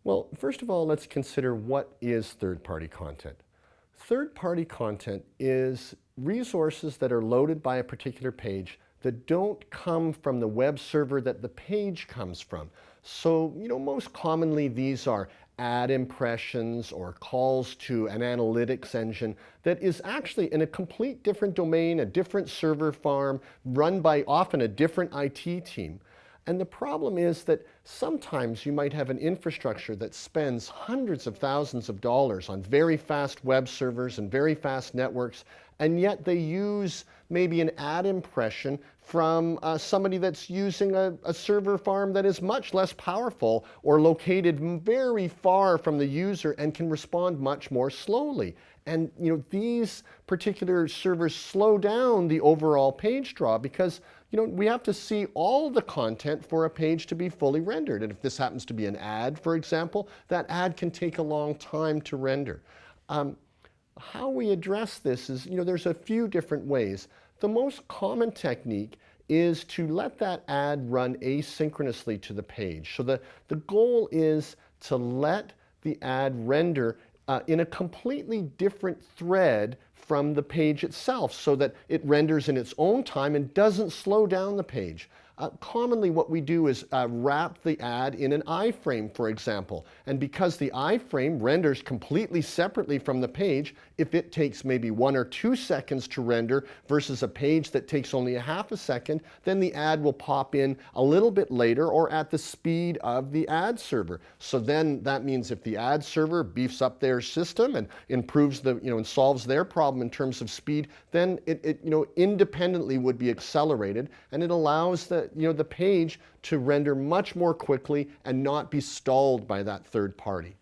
Well, first of all, let's consider what is third-party content. Third-party content is resources that are loaded by a particular page that don't come from the web server that the page comes from. So, most commonly these are ad impressions or calls to an analytics engine that is actually in a complete different domain, a different server farm, run by often a different IT team. And the problem is that sometimes you might have an infrastructure that spends hundreds of thousands of dollars on very fast web servers and very fast networks, and yet they use maybe an ad impression from somebody that's using a server farm that is much less powerful or located very far from the user and can respond much more slowly. And these particular servers slow down the overall page draw because we have to see all the content for a page to be fully rendered. And if this happens to be an ad, for example, that ad can take a long time to render. How we address this is, there's a few different ways. The most common technique is to let that ad run asynchronously to the page. So the goal is to let the ad render in a completely different thread from the page itself so that it renders in its own time and doesn't slow down the page. Commonly what we do is wrap the ad in an iframe, for example. And because the iframe renders completely separately from the page, if it takes maybe 1 or 2 seconds to render versus a page that takes only a half a second, then the ad will pop in a little bit later or at the speed of the ad server. So then that means if the ad server beefs up their system and improves and solves their problem in terms of speed, then it independently would be accelerated, and it allows the page to render much more quickly and not be stalled by that third party.